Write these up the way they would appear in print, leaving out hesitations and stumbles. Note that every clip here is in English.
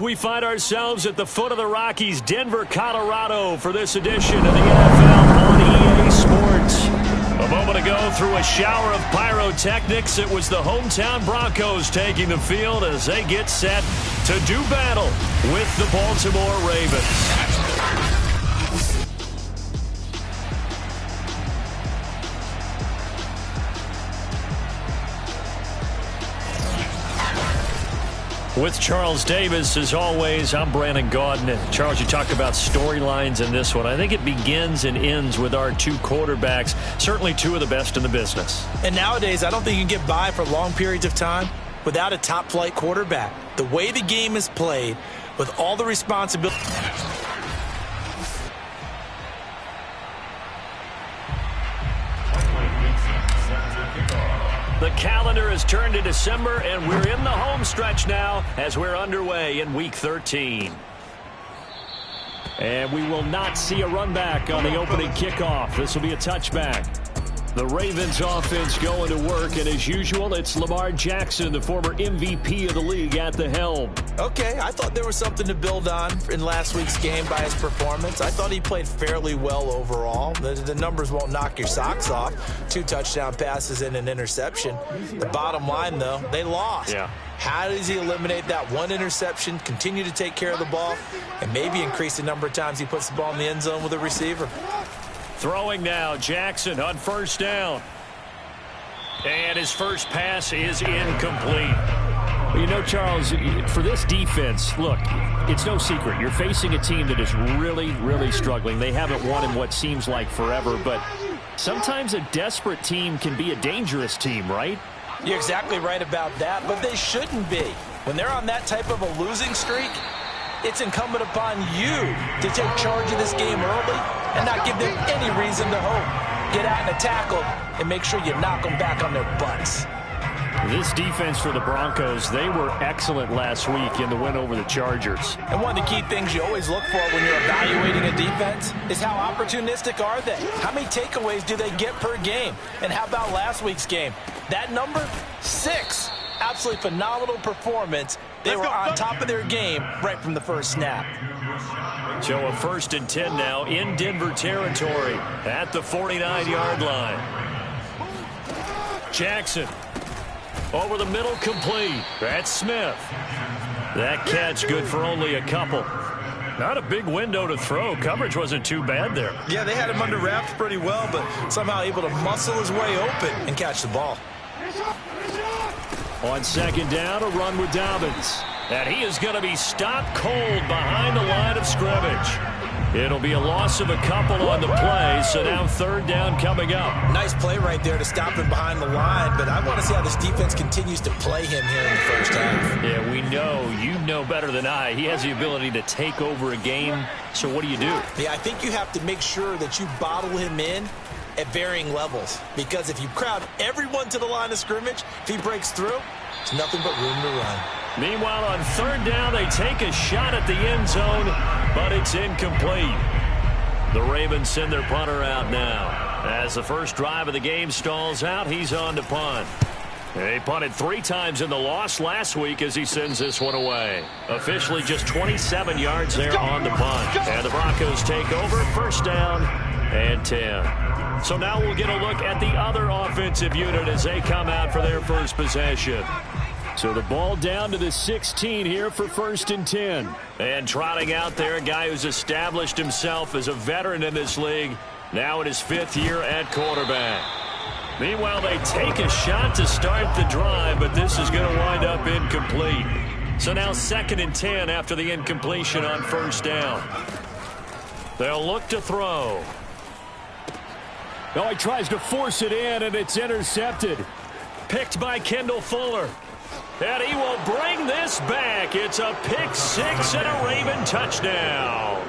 we find ourselves at the foot of the Rockies, Denver, Colorado, for this edition of the NFL on EA Sports. A moment ago, through a shower of pyrotechnics, it was the hometown Broncos taking the field as they get set to do battle with the Baltimore Ravens. With Charles Davis, as always, I'm Brandon Gaudin. Charles, you talked about storylines in this one. I think it begins and ends with our two quarterbacks, certainly two of the best in the business. And nowadays, I don't think you can get by for long periods of time without a top-flight quarterback. The way the game is played, with all the responsibility. The calendar has turned to December, and we're in the home stretch now as we're underway in Week 13. And we will not see a run back on the opening kickoff. This will be a touchback. The Ravens offense going to work, and as usual, it's Lamar Jackson, the former MVP of the league, at the helm. Okay, I thought there was something to build on in last week's game by his performance. I thought he played fairly well overall. The numbers won't knock your socks off. 2 touchdown passes and an interception. The bottom line, though, they lost. Yeah. How does he eliminate that one interception, continue to take care of the ball, and maybe increase the number of times he puts the ball in the end zone with a receiver? Throwing now, Jackson on first down. And his first pass is incomplete. Well, you know, Charles, for this defense, look, it's no secret. You're facing a team that is really, really struggling. They haven't won in what seems like forever, but sometimes a desperate team can be a dangerous team, right? You're exactly right about that, but they shouldn't be. When they're on that type of a losing streak, it's incumbent upon you to take charge of this game early and not give them any reason to hope. Get out and tackle and make sure you knock them back on their butts. This defense for the Broncos, they were excellent last week in the win over the Chargers. And one of the key things you always look for when you're evaluating a defense is how opportunistic are they? How many takeaways do they get per game? And how about last week's game? That number, 6. Absolutely phenomenal performance. They were on top of their game right from the first snap. So a 1st and 10 now in Denver territory at the 49-yard line. Jackson over the middle, complete. That's Smith. That catch good for only a couple. Not a big window to throw. Coverage wasn't too bad there. Yeah, they had him under wraps pretty well, but somehow able to muscle his way open and catch the ball. On second down, a run with Dobbins. And he is going to be stopped cold behind the line of scrimmage. It'll be a loss of a couple on the play, so now 3rd down coming up. Nice play right there to stop him behind the line, but I want to see how this defense continues to play him here in the first half. Yeah, we know. You know better than I. He has the ability to take over a game, so what do you do? Yeah, I think you have to make sure that you bottle him in at varying levels, because if you crowd everyone to the line of scrimmage, if he breaks through, it's nothing but room to run. Meanwhile, on 3rd down, they take a shot at the end zone, but it's incomplete. The Ravens send their punter out now. As the first drive of the game stalls out, he's on to punt. They punted 3 times in the loss last week as he sends this one away. Officially just 27 yards there on the punt. And the Broncos take over, 1st down and 10. So now we'll get a look at the other offensive unit as they come out for their first possession. So the ball down to the 16 here for 1st and 10. And trotting out there, a guy who's established himself as a veteran in this league, now in his 5th year at quarterback. Meanwhile, they take a shot to start the drive, but this is going to wind up incomplete. So now 2nd and 10 after the incompletion on 1st down. They'll look to throw. Oh, he tries to force it in, and it's intercepted. Picked by Kendall Fuller. And he will bring this back. It's a pick 6 and a Raven touchdown.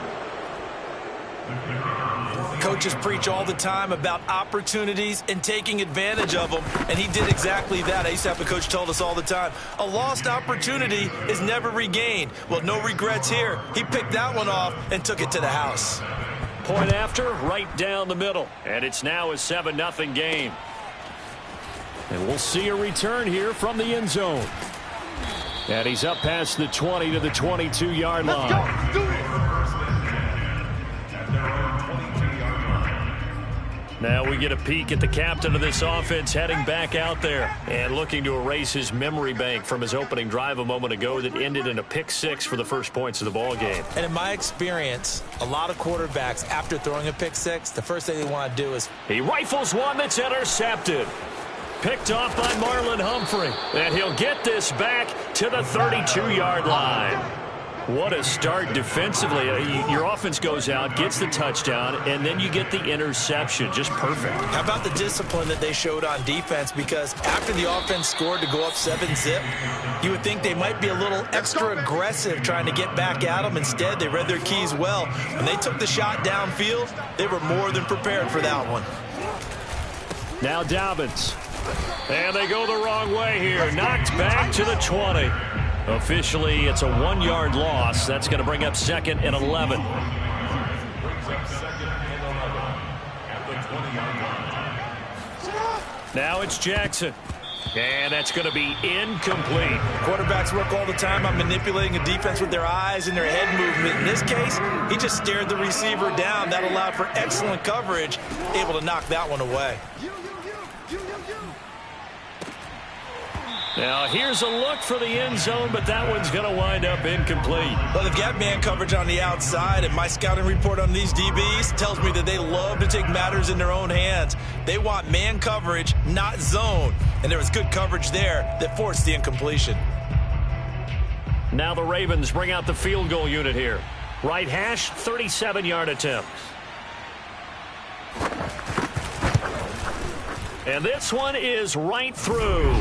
Coaches preach all the time about opportunities and taking advantage of them, and he did exactly that. I used to have a coach told us all the time, a lost opportunity is never regained. Well, no regrets here. He picked that one off and took it to the house. Point after, right down the middle. And it's now a 7-0 game. And we'll see a return here from the end zone. And he's up past the 20 to the 22-yard line. Let's go. Do it. Now we get a peek at the captain of this offense heading back out there and looking to erase his memory bank from his opening drive a moment ago that ended in a pick-6 for the first points of the ball game. And in my experience, a lot of quarterbacks, after throwing a pick-6, the first thing they want to do is... He rifles one that's intercepted. Picked off by Marlon Humphrey. And he'll get this back to the 32-yard line. What a start defensively. Your offense goes out, gets the touchdown, and then you get the interception. Just perfect. How about the discipline that they showed on defense? Because after the offense scored to go up 7-zip, you would think they might be a little extra aggressive trying to get back at them. Instead, they read their keys well. When they took the shot downfield, they were more than prepared for that one. Now Dobbins. And they go the wrong way here. Knocked back to the 20. Officially, it's a 1-yard loss. That's going to bring up 2nd and 11. Now it's Jackson. And that's going to be incomplete. Quarterbacks work all the time on manipulating a defense with their eyes and their head movement. In this case, he just stared the receiver down. That allowed for excellent coverage, able to knock that one away. Now, here's a look for the end zone, but that one's going to wind up incomplete. Well, they've got man coverage on the outside, and my scouting report on these DBs tells me that they love to take matters in their own hands. They want man coverage, not zone, and there was good coverage there that forced the incompletion. Now the Ravens bring out the field goal unit here. Right hash, 37-yard attempt. And this one is right through.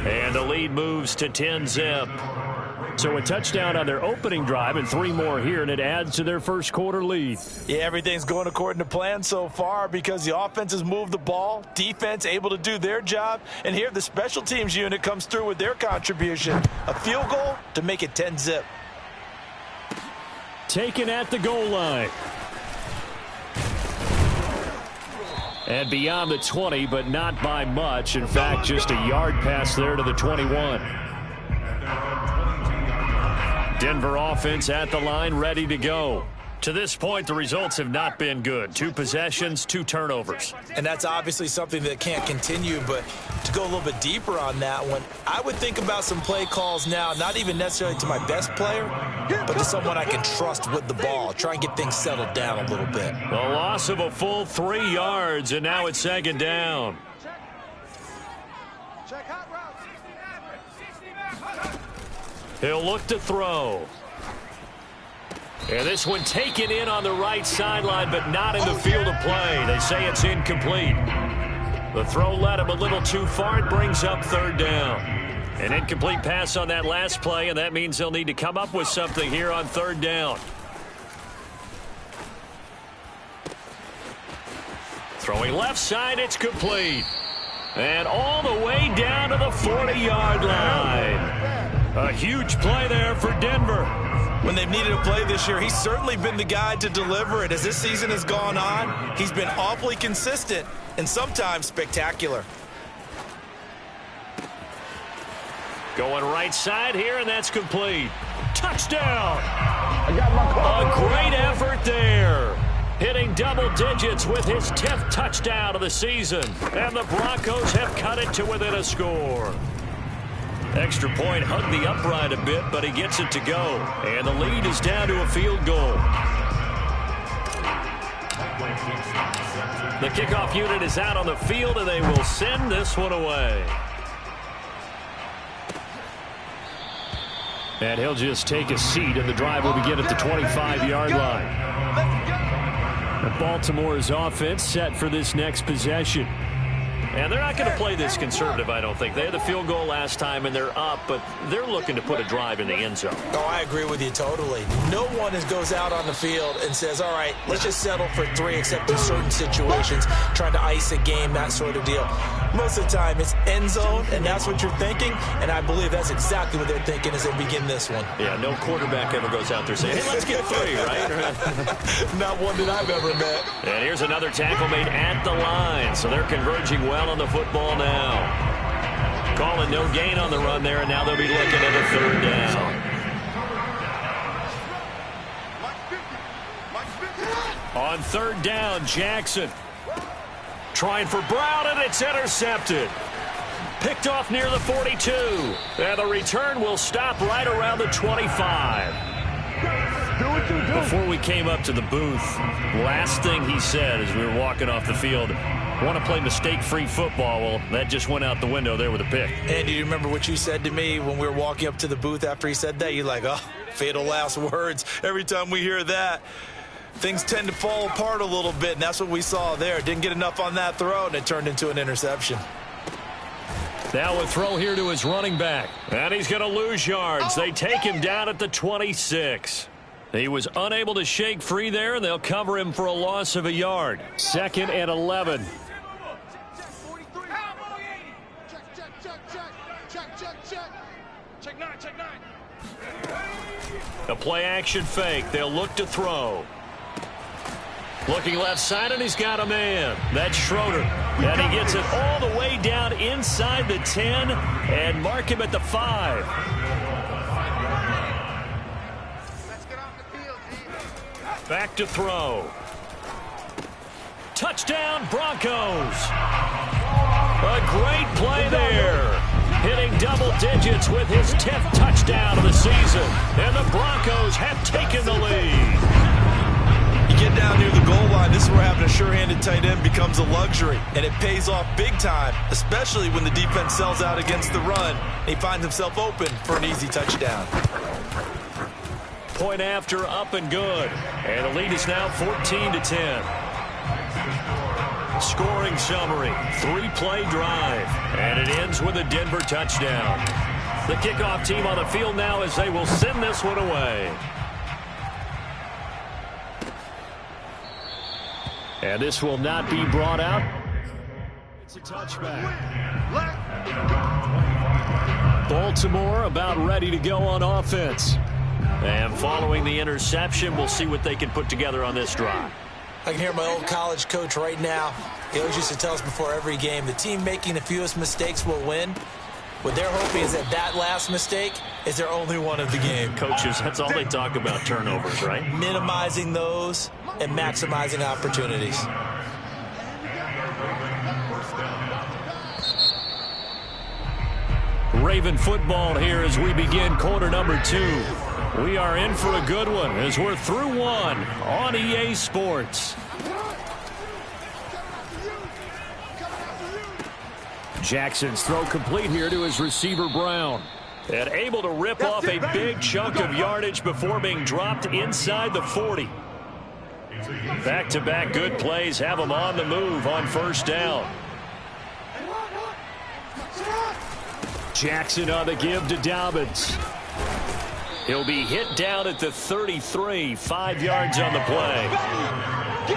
And the lead moves to 10-zip. So a touchdown on their opening drive and 3 more here, and it adds to their first quarter lead. Yeah, everything's going according to plan so far because the offense has moved the ball, defense able to do their job, and here the special teams unit comes through with their contribution. A field goal to make it 10-zip. Taken at the goal line. And beyond the 20, but not by much. In fact, just a yard pass there to the 21. Denver offense at the line, ready to go. To this point, the results have not been good. 2 possessions, 2 turnovers. And that's obviously something that can't continue, but to go a little bit deeper on that one, I would think about some play calls now, not even necessarily to my best player, but to someone I can trust with the ball. Try and get things settled down a little bit. The loss of a full 3 yards, and now it's 2nd down. He'll look to throw. And this one taken in on the right sideline, but not in the field of play. They say it's incomplete. The throw led him a little too far. It brings up 3rd down. An incomplete pass on that last play, and that means they'll need to come up with something here on 3rd down. Throwing left side, it's complete. And all the way down to the 40-yard line. A huge play there for Denver. When they've needed a play this year, he's certainly been the guy to deliver it. As this season has gone on, he's been awfully consistent and sometimes spectacular. Going right side here, and that's complete. Touchdown! A great effort there. Hitting double digits with his 10th touchdown of the season. And the Broncos have cut it to within a score. Extra point hugged the upright a bit, but he gets it to go. And the lead is down to a field goal. The kickoff unit is out on the field, and they will send this one away. And he'll just take a seat, and the drive will begin at the 25-yard line. And Baltimore's offense set for this next possession. And they're not going to play this conservative, I don't think. They had the field goal last time, and they're up, but they're looking to put a drive in the end zone. Oh, I agree with you totally. No one goes out on the field and says, all right, let's just settle for 3, except in certain situations, trying to ice a game, that sort of deal. Most of the time, it's end zone, and that's what you're thinking, and I believe that's exactly what they're thinking as they begin this one. Yeah, no quarterback ever goes out there saying, hey, let's get 3, right? Not one that I've ever met. And here's another tackle made at the line, so they're converging well on the football now. Calling no gain on the run there, and now they'll be looking at a third down. On third down, Jackson trying for Brown, and it's intercepted. Picked off near the 42. And the return will stop right around the 25. Before we came up to the booth, last thing he said as we were walking off the field, want to play mistake-free football. Well, that just went out the window there with a pick. And do you remember what you said to me when we were walking up to the booth after he said that? You're like, oh, fatal last words. Every time we hear that, things tend to fall apart a little bit, and that's what we saw there. Didn't get enough on that throw, and it turned into an interception. Now a throw here to his running back. And he's going to lose yards. They take him down at the 26. He was unable to shake free there, and they'll cover him for a loss of a yard. 2nd and 11. A play-action fake. They'll look to throw. Looking left side, and he's got a man. That's Schroeder. And he gets it all the way down inside the 10 and mark him at the 5. Back to throw. Touchdown, Broncos. A great play there. Hitting double digits with his 10th touchdown of the season. And the Broncos have taken the lead. You get down near the goal line, this is where having a sure-handed tight end becomes a luxury. And it pays off big time, especially when the defense sells out against the run. He finds himself open for an easy touchdown. Point after, up and good. And the lead is now 14-10. Scoring summary, 3-play drive. And it ends with a Denver touchdown. The kickoff team on the field now as they will send this one away. And this will not be brought out. It's a touchback. Baltimore about ready to go on offense. And following the interception, we'll see what they can put together on this drive. I can hear my old college coach right now. He always used to tell us before every game, the team making the fewest mistakes will win. What they're hoping is that last mistake is their only one of the game. Coaches, that's all they talk about, turnovers, right? Minimizing those and maximizing opportunities. Raven football here as we begin quarter number 2. We are in for a good one as we're through one on EA Sports. Jackson's throw complete here to his receiver, Brown. And able to rip off a big chunk of yardage before being dropped inside the 40. Back-to-back good plays have him on the move on first down. Jackson on the give to Dobbins. He'll be hit down at the 33, 5 yards on the play.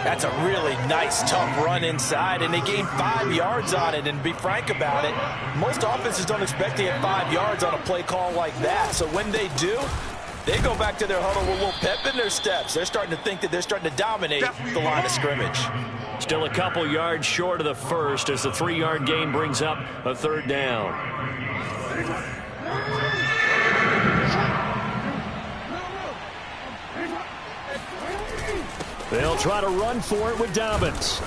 That's a really nice, tough run inside, and they gained 5 yards on it. And to be frank about it, most offenses don't expect to get 5 yards on a play call like that. So when they do, they go back to their huddle with a little pep in their steps. They're starting to think that they're starting to dominate the line of scrimmage. Still a couple yards short of the first as the 3-yard gain brings up a third down. They'll try to run for it with Dobbins.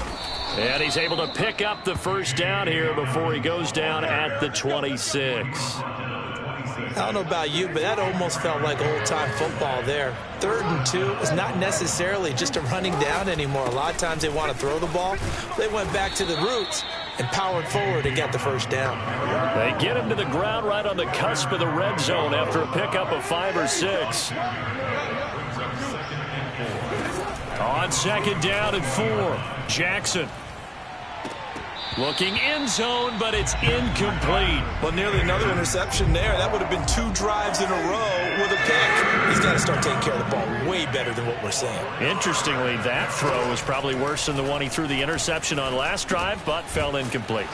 And he's able to pick up the first down here before he goes down at the 26. I don't know about you, but that almost felt like old-time football there. 3rd and 2 is not necessarily just a running down anymore. A lot of times they want to throw the ball. They went back to the roots and powered forward and got the first down. They get him to the ground right on the cusp of the red zone after a pickup of 5 or 6. On 2nd down and 4, Jackson. Looking end zone, but it's incomplete. Well, nearly another interception there. That would have been 2 drives in a row with a pick. He's got to start taking care of the ball way better than what we're seeing. Interestingly, that throw was probably worse than the one he threw the interception on last drive, but fell incomplete.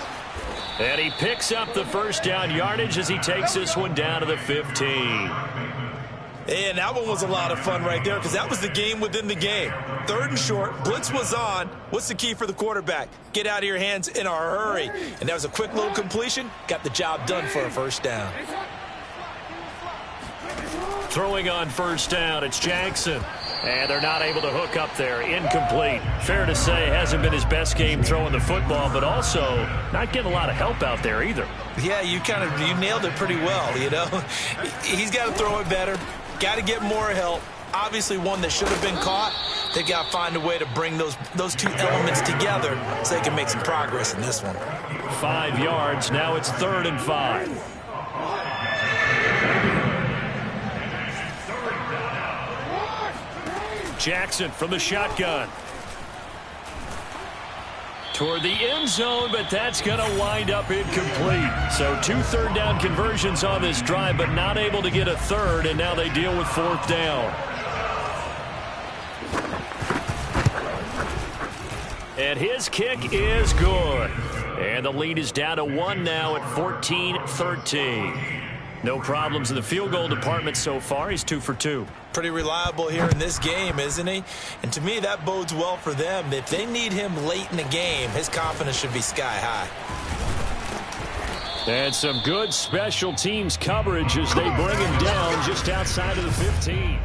And he picks up the first down yardage as he takes this one down to the 15. And that one was a lot of fun right there because that was the game within the game. 3rd and short. Blitz was on. What's the key for the quarterback? Get out of your hands in a hurry. And that was a quick little completion. Got the job done for a first down. Throwing on first down, it's Jackson. And they're not able to hook up there. Incomplete. Fair to say, hasn't been his best game throwing the football, but also not getting a lot of help out there either. Yeah, you nailed it pretty well, you know. He's got to throw it better. Got to get more help. Obviously one that should have been caught. They got to find a way to bring those two elements together so they can make some progress in this one. 5 yards. Now it's 3rd and 5. Jackson from the shotgun. Toward the end zone, but that's going to wind up incomplete. So 2 third down conversions on this drive, but not able to get a third, and now they deal with 4th down. And his kick is good. And the lead is down to 1 now at 14-13. No problems in the field goal department so far. He's 2 for 2. Pretty reliable here in this game, isn't he? And to me, that bodes well for them. If they need him late in the game, his confidence should be sky high. And some good special teams coverage as they bring him down just outside of the 15.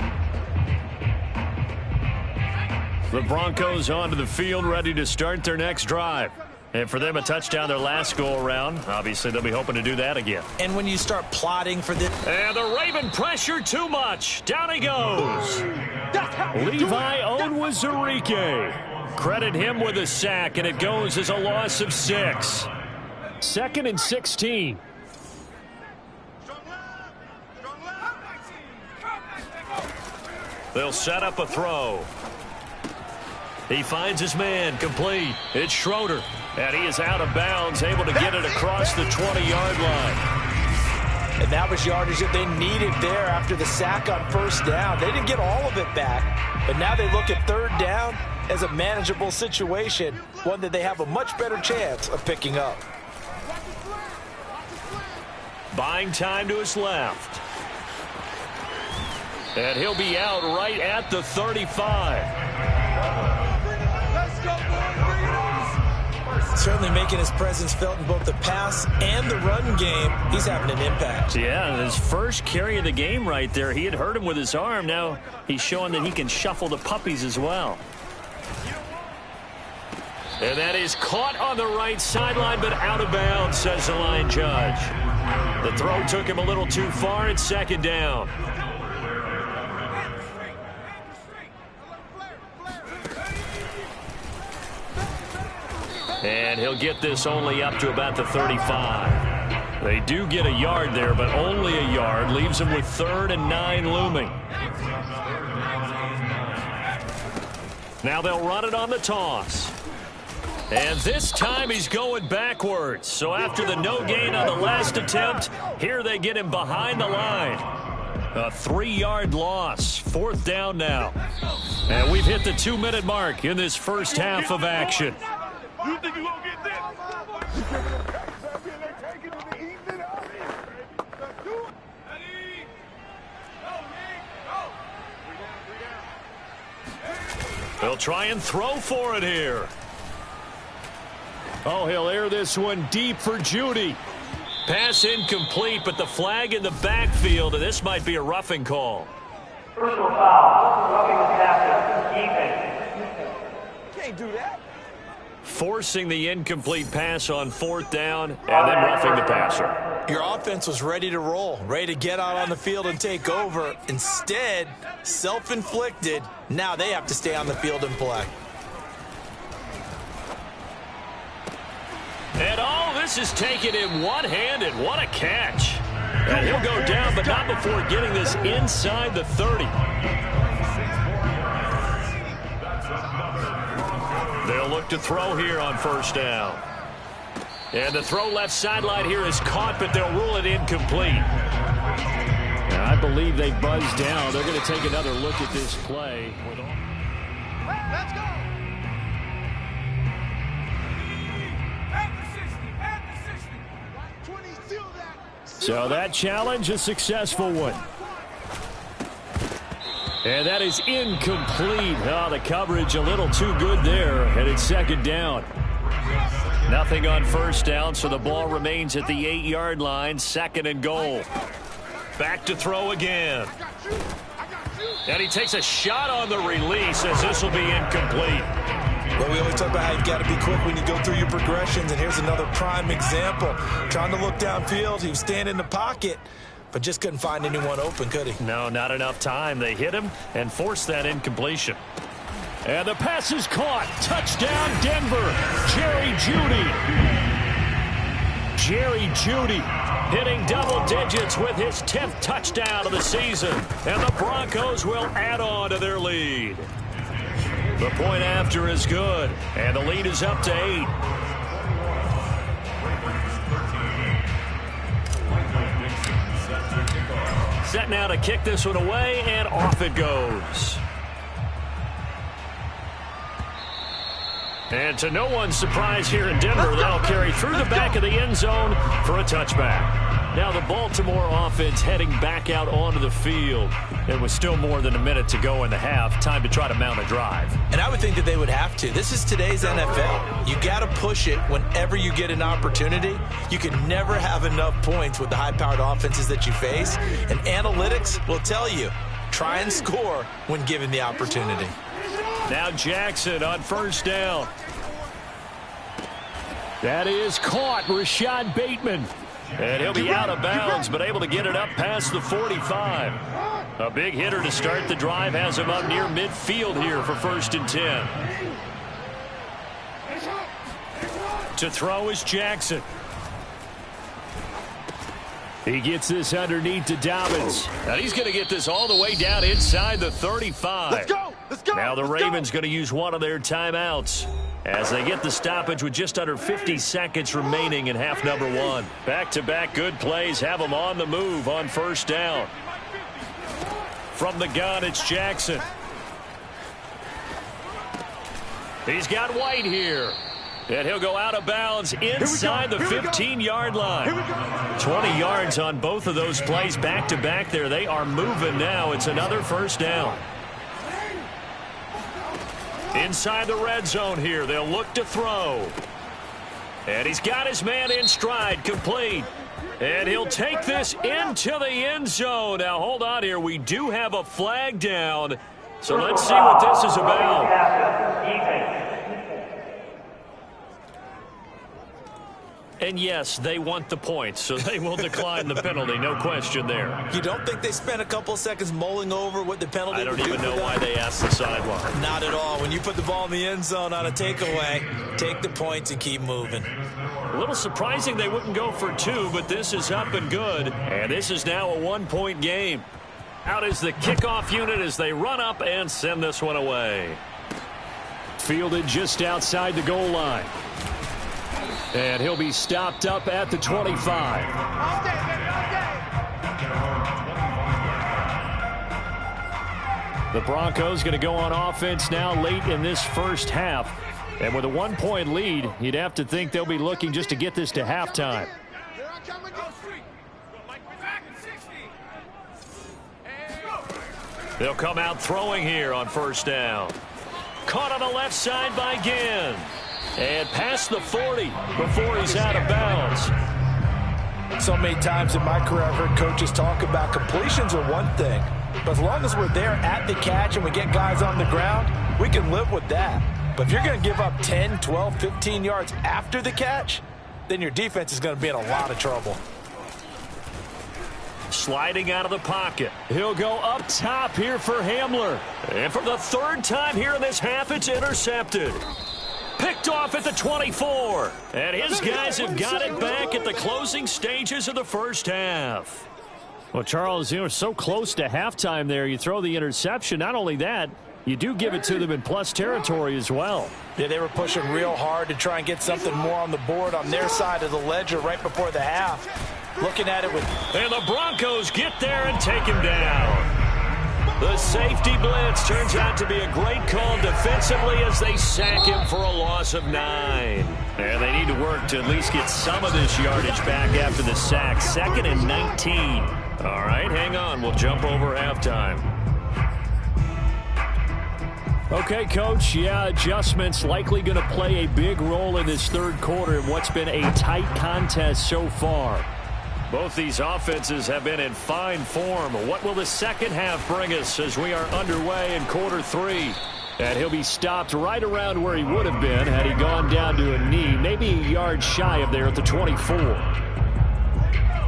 The Broncos onto the field, ready to start their next drive. And for them, a touchdown their last go-around. Obviously, they'll be hoping to do that again. And when you start plotting for this... And the Raven pressure too much. Down he goes. Levi Onwuzurike. Credit him with a sack, and it goes as a loss of 6. 2nd and 16. They'll set up a throw. He finds his man, complete. It's Schroeder, and he is out of bounds, able to get it across the 20-yard line. And that was yardage that they needed there after the sack on first down. They didn't get all of it back, but now they look at 3rd down as a manageable situation, one that they have a much better chance of picking up. Buying time to his left. And he'll be out right at the 35. Certainly making his presence felt in both the pass and the run game. He's having an impact. Yeah, his first carry of the game right there. He had hurt him with his arm. Now he's showing that he can shuffle the puppies as well. And that is caught on the right sideline, but out of bounds, says the line judge. The throw took him a little too far. It's 2nd down. And he'll get this only up to about the 35. They do get a yard there, but only a yard. Leaves them with 3rd and 9 looming. Now they'll run it on the toss. And this time he's going backwards. So after the no gain on the last attempt, here they get him behind the line. A 3-yard loss. 4th down now. And we've hit the 2-minute mark in this first half of action. You think you're going to get this? They'll try and throw for it here. Oh, he'll air this one deep for Judy. Pass incomplete, but the flag in the backfield, and this might be a roughing call. Personal foul. Roughing the passer. Defense. Can't do that. Forcing the incomplete pass on 4th down, and then roughing the passer. Your offense was ready to roll, ready to get out on the field and take over. Instead, self-inflicted. Now they have to stay on the field and play. And all this is taken in one-handed. What a catch. And he'll go down, but not before getting this inside the 30. They'll look to throw here on first down. And the throw left sideline here is caught, but they'll rule it incomplete. And I believe they buzzed down. They're going to take another look at this play. Let's go. So that challenge, a successful one. And that is incomplete. Oh, the coverage a little too good there, and it's second down. Nothing on first down, so the ball remains at the 8-yard line, second and goal. Back to throw again. And he takes a shot on the release as this will be incomplete. Well, we always talk about how you've got to be quick when you go through your progressions, and here's another prime example. Trying to look downfield, he was standing in the pocket, but just couldn't find anyone open, could he? No, not enough time. They hit him and forced that incompletion. And the pass is caught. Touchdown, Denver. Jerry Jeudy. Jerry Jeudy hitting double digits with his 10th touchdown of the season. And the Broncos will add on to their lead. The point after is good, and the lead is up to 8. Set now to kick this one away, and off it goes. And to no one's surprise here in Denver, that'll carry through the back of the end zone for a touchback. Now the Baltimore offense heading back out onto the field. There was still more than a minute to go in the half. Time to try to mount a drive. And I would think that they would have to. This is today's NFL. You got to push it whenever you get an opportunity. You can never have enough points with the high-powered offenses that you face. And analytics will tell you, try and score when given the opportunity. Now Jackson on first down. That is caught. Rashad Bateman. And he'll be out of bounds, but able to get it up past the 45. A big hitter to start the drive has him up near midfield here for 1st and 10. To throw is Jackson. He gets this underneath to Dobbins. And he's going to get this all the way down inside the 35. Let's go! Let's go! Now the Ravens going to use one of their timeouts as they get the stoppage with just under 50 seconds remaining in half number 1. Back-to-back good plays have them on the move on first down. From the gun, it's Jackson. He's got White here. And he'll go out of bounds inside the 15-yard line. 20 yards on both of those plays back-to-back there. They are moving now. It's another first down. Inside the red zone here. They'll look to throw. And he's got his man in stride, complete. And he'll take this into the end zone. Now, hold on here. We do have a flag down. So let's see what this is about. And yes, they want the points, so they will decline the penalty. No question there. You don't think they spent a couple seconds mulling over what the penalty would be? I don't even know why they asked the sideline. Not at all. When you put the ball in the end zone on a takeaway, take the points and keep moving. A little surprising they wouldn't go for 2, but this is up and good. And this is now a 1-point game. Out is the kickoff unit as they run up and send this one away. Fielded just outside the goal line. And he'll be stopped up at the 25. The Broncos going to go on offense now late in this first half. And with a 1-point lead, you'd have to think they'll be looking just to get this to halftime. They'll come out throwing here on first down. Caught on the left side by Ginn. And past the 40 before he's out of bounds. So many times in my career I've heard coaches talk about completions are one thing. But as long as we're there at the catch and we get guys on the ground, we can live with that. But if you're going to give up 10, 12, 15 yards after the catch, then your defense is going to be in a lot of trouble. Sliding out of the pocket. He'll go up top here for Hamler. And for the 3rd time here in this half, it's intercepted. Picked off at the 24. And his guys have got it back at the closing stages of the first half. Well, Charles, you were so close to halftime there. You throw the interception. Not only that, you do give it to them in plus territory as well. Yeah, they were pushing real hard to try and get something more on the board on their side of the ledger right before the half. Looking at it with... And the Broncos get there and take him down. The safety blitz turns out to be a great call defensively as they sack him for a loss of 9. And they need to work to at least get some of this yardage back after the sack. 2nd and 19. All right, hang on. We'll jump over halftime. Okay, Coach, yeah, adjustments likely going to play a big role in this third quarter in what's been a tight contest so far. Both these offenses have been in fine form. What will the second half bring us as we are underway in quarter three? And he'll be stopped right around where he would have been had he gone down to a knee, maybe a yard shy of there at the 24.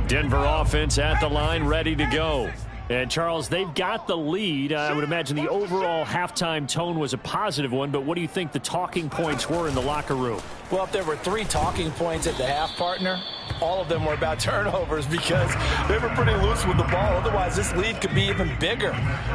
Denver offense at the line, ready to go. And, Charles, they've got the lead. I would imagine the overall halftime tone was a positive one, but what do you think the talking points were in the locker room? Well, if there were 3 talking points at the half, partner, all of them were about turnovers because they were pretty loose with the ball. Otherwise, this lead could be even bigger.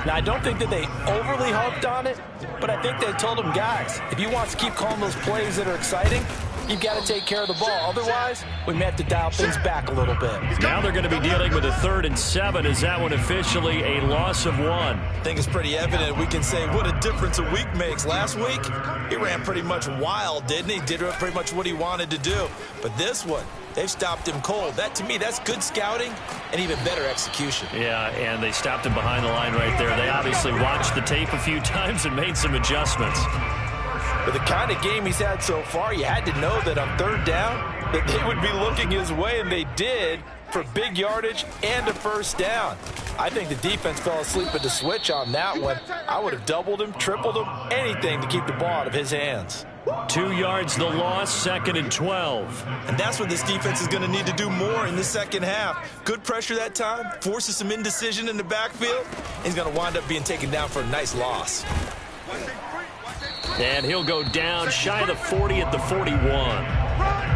Now, I don't think that they overly harped on it, but I think they told them, guys, if you want to keep calling those plays that are exciting, you've got to take care of the ball. Otherwise, we may have to dial things back a little bit. Now they're going to be dealing with a 3rd and 7. Is that one officially a loss of 1? I think it's pretty evident. We can say what a difference a week makes. Last week, he ran pretty much wild, didn't he? Did pretty much what he wanted to do. But this one, they've stopped him cold. That, to me, that's good scouting and even better execution. Yeah, and they stopped him behind the line right there. They obviously watched the tape a few times and made some adjustments. With the kind of game he's had so far, you had to know that on 3rd down, that they would be looking his way, and they did, for big yardage and a 1st down. I think the defense fell asleep at the switch on that one. I would have doubled him, tripled him, anything to keep the ball out of his hands. 2 yards the loss, 2nd and 12. And that's what this defense is going to need to do more in the second half. Good pressure that time, forces some indecision in the backfield. He's going to wind up being taken down for a nice loss. And he'll go down shy of the 40 at the 41.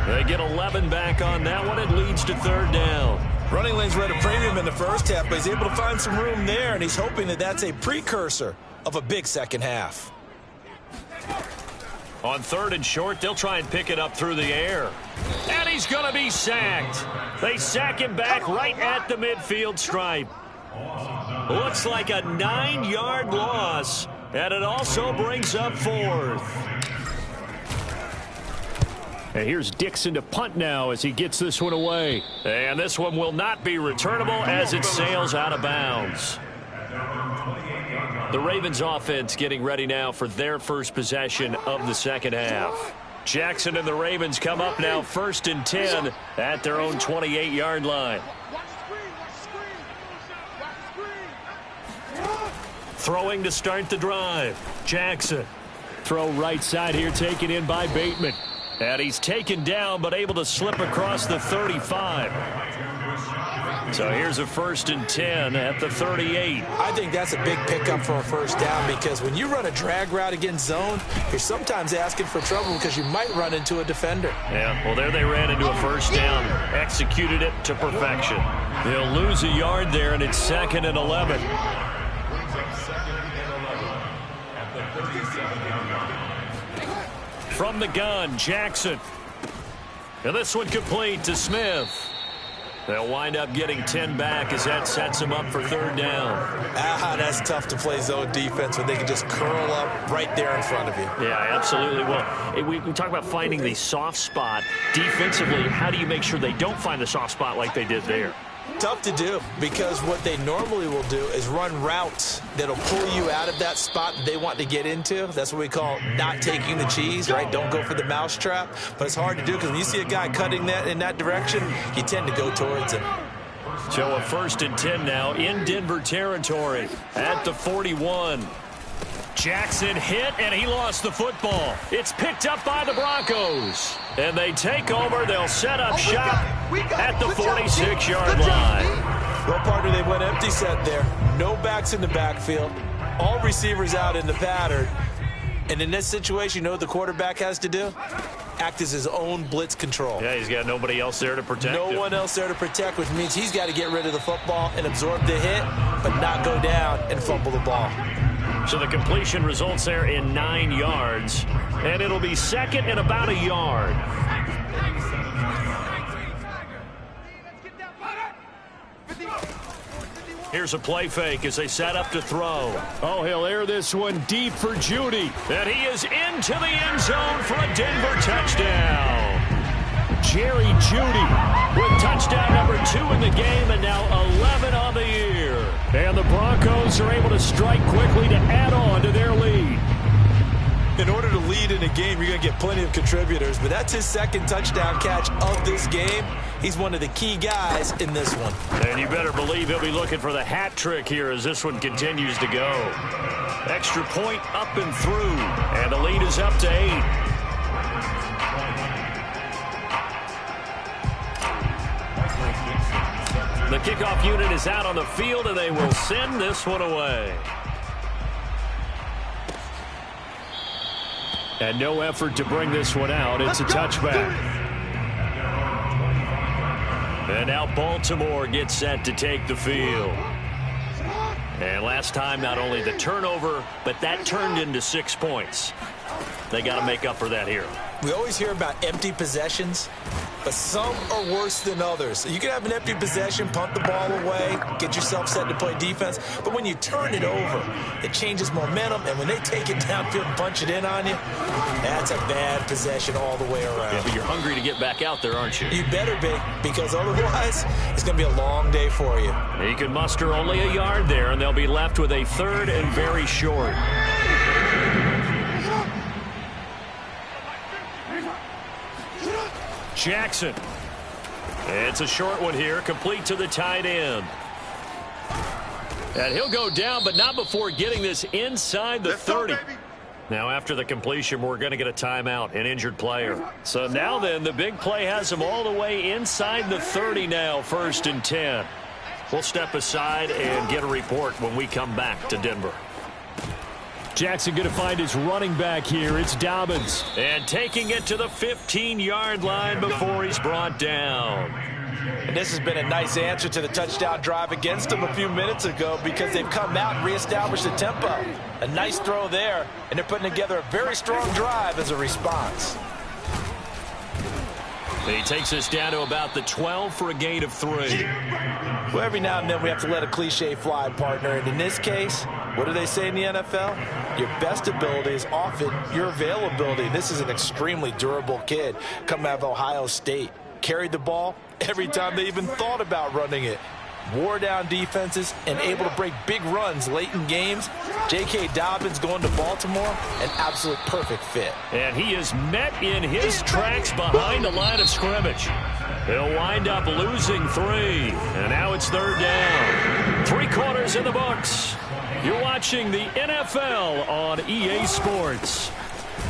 They get 11 back on that one. It leads to 3rd down. Running lanes were at a premium in the first half, but he's able to find some room there, and he's hoping that that's a precursor of a big second half. On 3rd and short, they'll try and pick it up through the air. And he's going to be sacked. They sack him back right at the midfield stripe. Looks like a 9-yard loss. And it also brings up 4th. And here's Dixon to punt now as he gets this one away. And this one will not be returnable as it sails out of bounds. The Ravens offense getting ready now for their first possession of the second half. Jackson and the Ravens come up now 1st and 10 at their own 28-yard line. Throwing to start the drive. Jackson. Throw right side here, taken in by Bateman. And he's taken down, but able to slip across the 35. So here's a 1st and 10 at the 38. I think that's a big pickup for a 1st down because when you run a drag route against zone, you're sometimes asking for trouble because you might run into a defender. Yeah, well, there they ran into a 1st down. Executed it to perfection. They'll lose a yard there, and it's 2nd and 11. From the gun, Jackson. And this one complete to Smith. They'll wind up getting 10 back as that sets them up for 3rd down. That's tough to play zone defense when they can just curl up right there in front of you. Yeah, absolutely. Well, we talk about finding the soft spot. Defensively, how do you make sure they don't find the soft spot like they did there? Tough to do because what they normally will do is run routes that'll pull you out of that spot that they want to get into. That's what we call not taking the cheese, right? Don't go for the mousetrap. But it's hard to do because when you see a guy cutting that in that direction, you tend to go towards him. So a 1st and 10 now in Denver territory at the 41. Jackson hit, and he lost the football. It's picked up by the Broncos. And they take over. They'll set up shop at the 46-yard line. Well, partner, they went empty set there. No backs in the backfield. All receivers out in the pattern. And in this situation, you know what the quarterback has to do? Act as his own blitz control. Yeah, he's got nobody else there to protect him. No one else there to protect, which means he's got to get rid of the football and absorb the hit, but not go down and fumble the ball. So the completion results there in 9 yards, and it'll be 2nd and about a yard. Here's a play fake as they set up to throw. Oh, he'll air this one deep for Judy. And he is into the end zone for a Denver touchdown. Jerry Judy with touchdown number 2 in the game and now 11 on the year. And the Broncos are able to strike quickly to add on to their lead. In order to lead in a game, you're going to get plenty of contributors, but that's his second touchdown catch of this game. He's one of the key guys in this one. And you better believe he'll be looking for the hat trick here as this one continues to go. Extra point up and through, and the lead is up to 8. The kickoff unit is out on the field, and they will send this one away. And no effort to bring this one out. It's a touchback. And now Baltimore gets set to take the field. And last time, not only the turnover, but that turned into 6 points. They got to make up for that here. We always hear about empty possessions, but some are worse than others. You can have an empty possession, punt the ball away, get yourself set to play defense, but when you turn it over, it changes momentum, and when they take it downfield and punch it in on you, that's a bad possession all the way around. Yeah, but you're hungry to get back out there, aren't you? You better be, because otherwise, it's going to be a long day for you. He can muster only a yard there, and they'll be left with a 3rd and very short. Jackson. It's a short one here, complete to the tight end. And he'll go down, but not before getting this inside the 30. Now, after the completion, we're going to get a timeout, an injured player. So now then, the big play has him all the way inside the 30 now, 1st and 10. We'll step aside and get a report when we come back to Denver. Jackson going to find his running back here. It's Dobbins. And taking it to the 15-yard line before he's brought down. And this has been a nice answer to the touchdown drive against them a few minutes ago because they've come out and reestablished the tempo. A nice throw there, and they're putting together a very strong drive as a response. He takes us down to about the 12 for a gain of 3. Well, every now and then we have to let a cliche fly, partner. And in this case, what do they say in the NFL? Your best ability is often your availability. This is an extremely durable kid coming out of Ohio State. Carried the ball every time they even thought about running it. Wore down defenses and able to break big runs late in games. J.K. Dobbins going to Baltimore, an absolute perfect fit. And he is met in his tracks behind the line of scrimmage. He'll wind up losing 3. And now it's 3rd down. 3 quarters in the books. You're watching the NFL on EA Sports.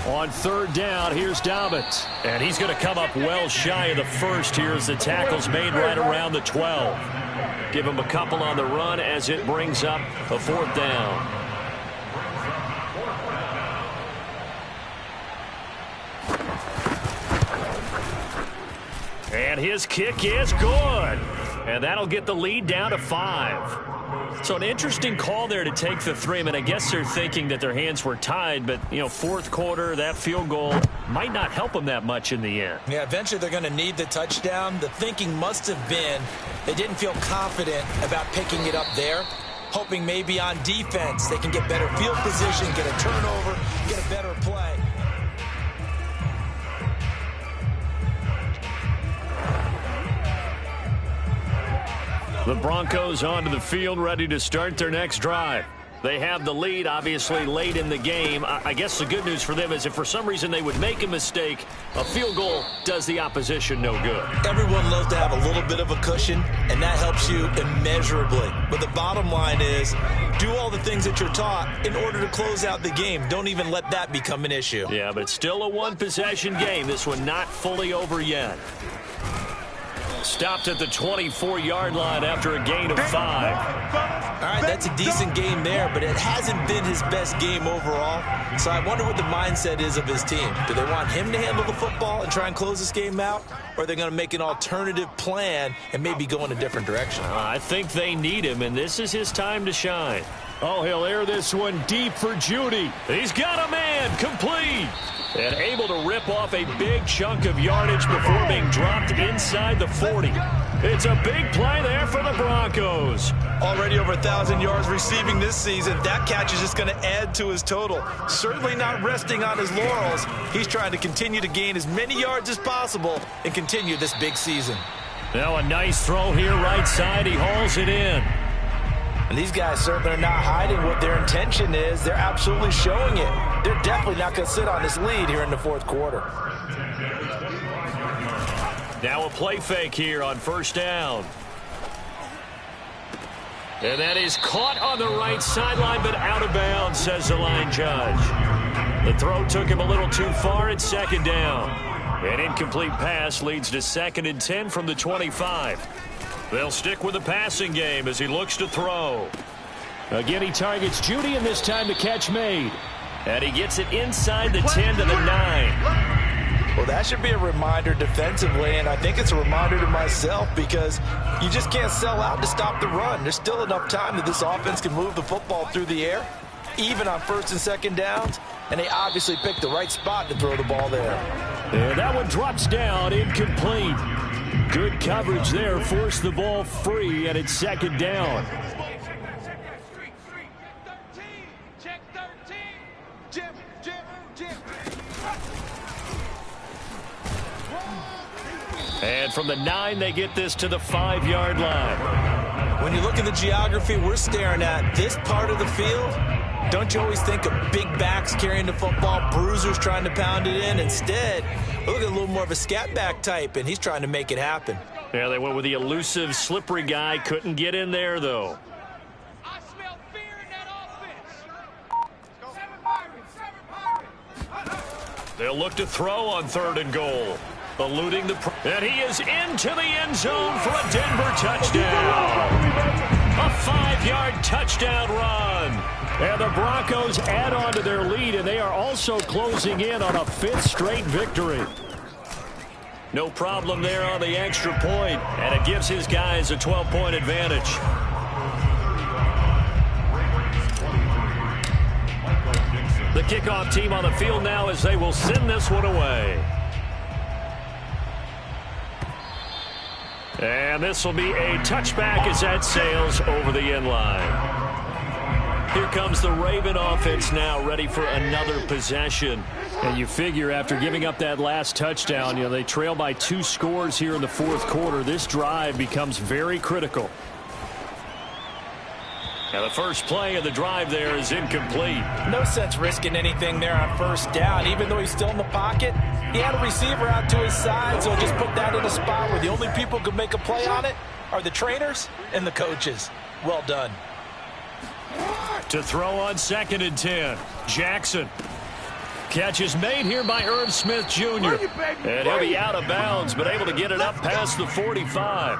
On 3rd down, here's Dobbins. And he's going to come up well shy of the 1st here as the tackle's made right around the 12. Give him a couple on the run as it brings up a 4th down. And his kick is good. And that'll get the lead down to 5. So an interesting call there to take the 3. I mean, I guess they're thinking that their hands were tied, but, you know, 4th quarter, that field goal might not help them that much in the end. Yeah, eventually they're going to need the touchdown. The thinking must have been they didn't feel confident about picking it up there, hoping maybe on defense they can get better field position, get a turnover, get a better play. The Broncos onto the field, ready to start their next drive. They have the lead, obviously, late in the game. I guess the good news for them is if for some reason they would make a mistake, a field goal does the opposition no good. Everyone loves to have a little bit of a cushion, and that helps you immeasurably. But the bottom line is, do all the things that you're taught in order to close out the game. Don't even let that become an issue. Yeah, but still a one-possession game. This one not fully over yet. Stopped at the 24-yard line after a gain of 5. All right, that's a decent game there, but it hasn't been his best game overall. So I wonder what the mindset is of his team. Do they want him to handle the football and try and close this game out? Or are they going to make an alternative plan and maybe go in a different direction? I think they need him, and this is his time to shine. Oh, he'll air this one deep for Judy. He's got a man, complete. And able to rip off a big chunk of yardage before being dropped inside the 40. It's a big play there for the Broncos. Already over 1,000 yards receiving this season. That catch is just going to add to his total. Certainly not resting on his laurels. He's trying to continue to gain as many yards as possible and continue this big season. Now a nice throw here right side. He hauls it in. And these guys certainly are not hiding what their intention is. They're absolutely showing it. they're definitely not going to sit on this lead here in the fourth quarter. Now a play fake here on first down. And that is caught on the right sideline, but out of bounds, says the line judge. The throw took him a little too far at second down. An incomplete pass leads to 2nd and 10 from the 25. They'll stick with the passing game as he looks to throw. Again, he targets Judy, and this time the catch made. And he gets it inside the 10 to the 9. Well, that should be a reminder defensively, and I think it's a reminder to myself because you just can't sell out to stop the run. There's still enough time that this offense can move the football through the air, even on 1st and 2nd downs, and they obviously picked the right spot to throw the ball there. And that one drops down, incomplete. Good coverage there, forced the ball free, and it's 2nd down. And from the 9, they get this to the 5-yard line. When you look at the geography we're staring at, this part of the field, don't you always think of big backs carrying the football, bruisers trying to pound it in? Instead, look at a little more of a scat back type, and he's trying to make it happen. Yeah, they went with the elusive, slippery guy. Couldn't get in there, though. I smell fear in that offense. They'll look to throw on 3rd and goal. Eluding the... And he is into the end zone for a Denver touchdown. A 5-yard touchdown run. And the Broncos add on to their lead, and they are also closing in on a 5th straight victory. No problem there on the extra point, and it gives his guys a 12-point advantage. The kickoff team on the field now as they will send this one away. And this will be a touchback as that sails over the end line. Here comes the Raven offense now, ready for another possession. And you figure after giving up that last touchdown, you know, they trail by 2 scores here in the 4th quarter. This drive becomes very critical. Now the first play of the drive there is incomplete. No sense risking anything there on 1st down. Even though he's still in the pocket, he had a receiver out to his side, so just put that in a spot where the only people who can make a play on it are the trainers and the coaches. Well done. To throw on 2nd and 10. Jackson. Catch is made here by Irv Smith Jr. And he'll be out of bounds, but able to get it up past the 45.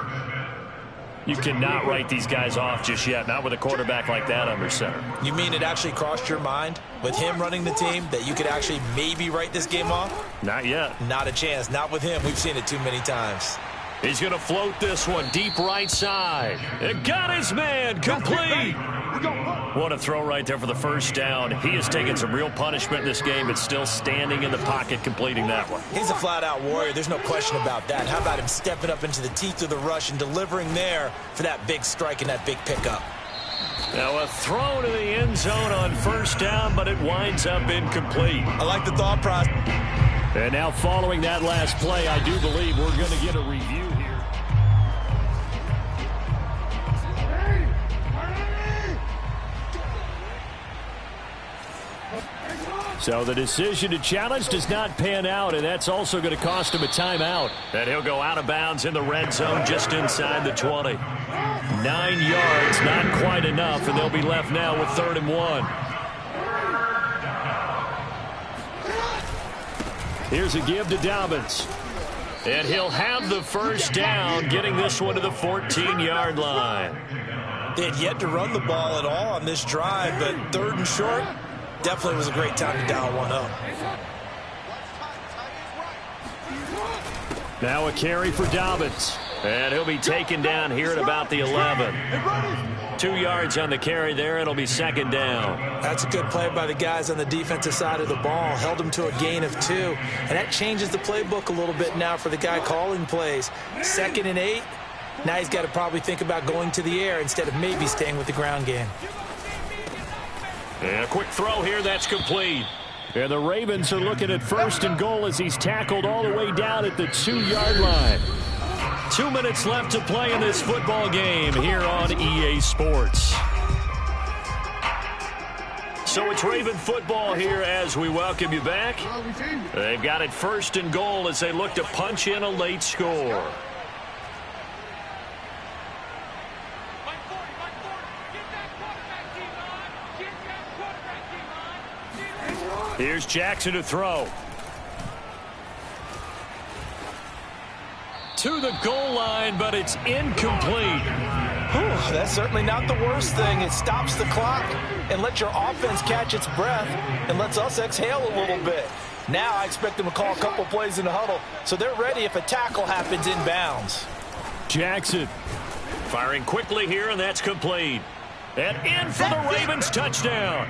You cannot write these guys off just yet, not with a quarterback like that under center. You mean it actually crossed your mind with him running the team that you could actually maybe write this game off? Not yet. Not a chance. Not with him. We've seen it too many times. He's going to float this one deep right side. It got his man complete. What a throw right there for the first down. He has taken some real punishment in this game, but still standing in the pocket completing that one. He's a flat-out warrior. There's no question about that. How about him stepping up into the teeth of the rush and delivering there for that big strike and that big pickup? Now a throw to the end zone on 1st down, but it winds up incomplete. I like the thought process. And now following that last play, I do believe we're going to get a review here. So the decision to challenge does not pan out, and that's also going to cost him a timeout. And he'll go out of bounds in the red zone just inside the 20. 9 yards, not quite enough, and they'll be left now with 3rd and 1. Here's a give to Dobbins. And he'll have the first down, getting this one to the 14-yard line. They had yet to run the ball at all on this drive, but 3rd and short, definitely was a great time to dial one up. Now a carry for Dobbins. And he'll be taken down here at about the 11. 2 yards on the carry there. It'll be 2nd down. That's a good play by the guys on the defensive side of the ball. Held them to a gain of 2. And that changes the playbook a little bit now for the guy calling plays. 2nd and 8. Now he's got to probably think about going to the air instead of maybe staying with the ground game. And a quick throw here. That's complete. And the Ravens are looking at 1st and goal as he's tackled all the way down at the 2-yard line. 2 minutes left to play in this football game here on EA Sports. So it's Raven football here as we welcome you back. They've got it 1st and goal as they look to punch in a late score. Here's Jackson to throw. To the goal line, but it's incomplete. Whew, that's certainly not the worst thing. It stops the clock and lets your offense catch its breath and lets us exhale a little bit. Now I expect them to call a couple plays in the huddle so they're ready if a tackle happens in bounds. Jackson firing quickly here, and that's complete. And in for the Ravens touchdown.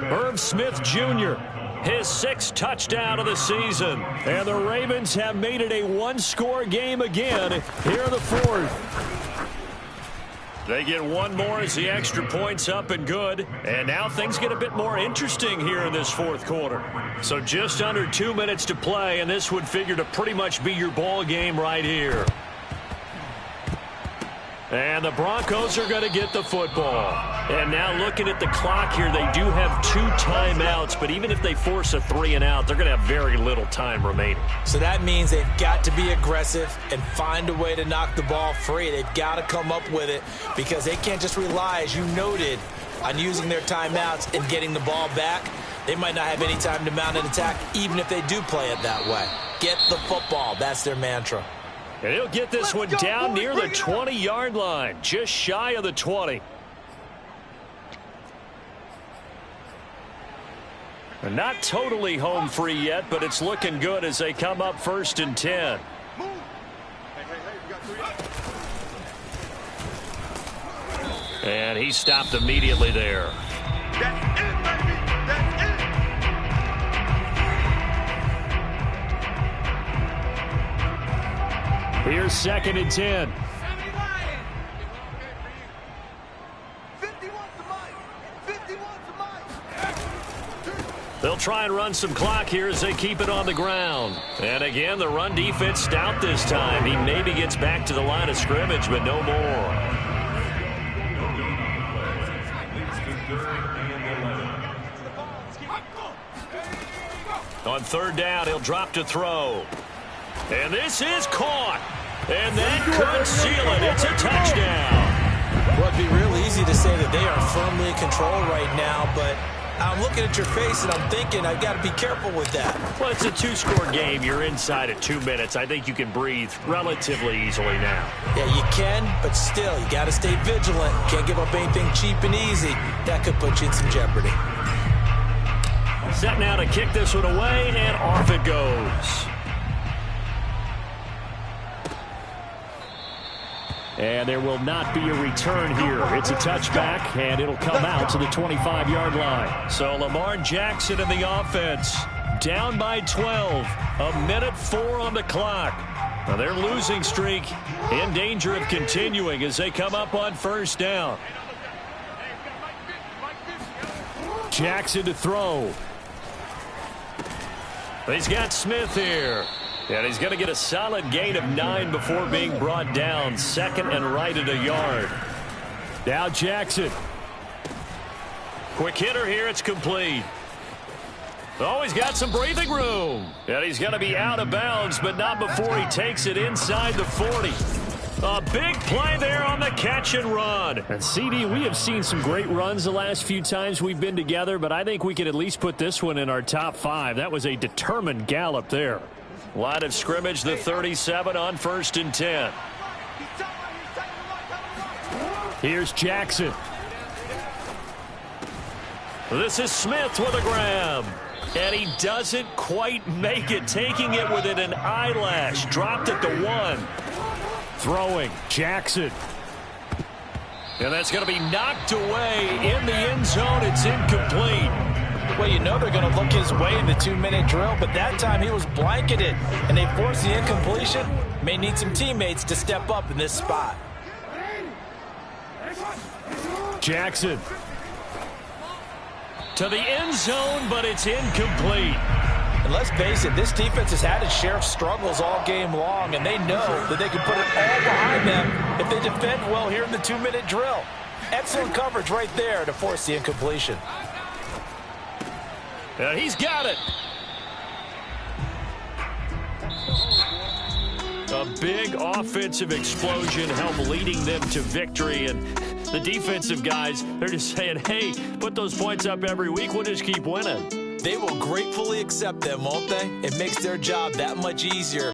Herb Smith Jr., his 6th touchdown of the season. And the Ravens have made it a one-score game again here in the 4th. They get one more as the extra point's up and good. And now things get a bit more interesting here in this 4th quarter. So just under 2 minutes to play, and this would figure to pretty much be your ball game right here. And the Broncos are going to get the football. And now looking at the clock here, they do have 2 timeouts, but even if they force a 3-and-out, they're going to have very little time remaining. So that means they've got to be aggressive and find a way to knock the ball free. They've got to come up with it because they can't just rely, as you noted, on using their timeouts and getting the ball back. They might not have any time to mount an attack, even if they do play it that way. Get the football. That's their mantra. And he'll get this one down near the 20-yard line, just shy of the 20. And not totally home free yet, but it's looking good as they come up 1st and 10. And he stopped immediately there. That's it, baby. That's it. Here's 2nd and 10. They'll try and run some clock here as they keep it on the ground. And again, the run defense stout this time. He maybe gets back to the line of scrimmage, but no more. On 3rd down, he'll drop to throw. And this is caught. And that could seal it. It's a touchdown. Well, it'd be real easy to say that they are firmly in control right now, but I'm looking at your face and I'm thinking I've got to be careful with that. Well, it's a 2-score game. You're inside at 2 minutes. I think you can breathe relatively easily now. Yeah, you can, but still, you got to stay vigilant. Can't give up anything cheap and easy. That could put you in some jeopardy. Set now to kick this one away, and off it goes. And there will not be a return here. It's a touchback, and it'll come out to the 25-yard line. So Lamar Jackson in the offense, down by 12. 1:04 on the clock. Now their losing streak in danger of continuing as they come up on 1st down. Jackson to throw. He's got Smith here. And he's going to get a solid gain of 9 before being brought down. 2nd and right at a yard. Now Jackson. Quick hitter here. It's complete. Oh, he's got some breathing room. And he's going to be out of bounds, but not before he takes it inside the 40. A big play there on the catch and run. And CD, we have seen some great runs the last few times we've been together, but I think we could at least put this one in our top 5. That was a determined gallop there. Line of scrimmage, the 37 on 1st and 10. Here's Jackson. This is Smith with a grab. And he doesn't quite make it, taking it within an eyelash. Dropped at the 1. Throwing, Jackson. And that's going to be knocked away in the end zone. It's incomplete. Well, you know they're going to look his way in the 2-minute drill, but that time he was blanketed, and they forced the incompletion. May need some teammates to step up in this spot. Jackson. To the end zone, but it's incomplete. And let's face it, this defense has had its share of struggles all game long, and they know that they can put it all behind them if they defend well here in the 2-minute drill. Excellent coverage right there to force the incompletion. And he's got it. A big offensive explosion helped leading them to victory. And the defensive guys, they're just saying, hey, put those points up every week. We'll just keep winning. They will gratefully accept them, won't they? It makes their job that much easier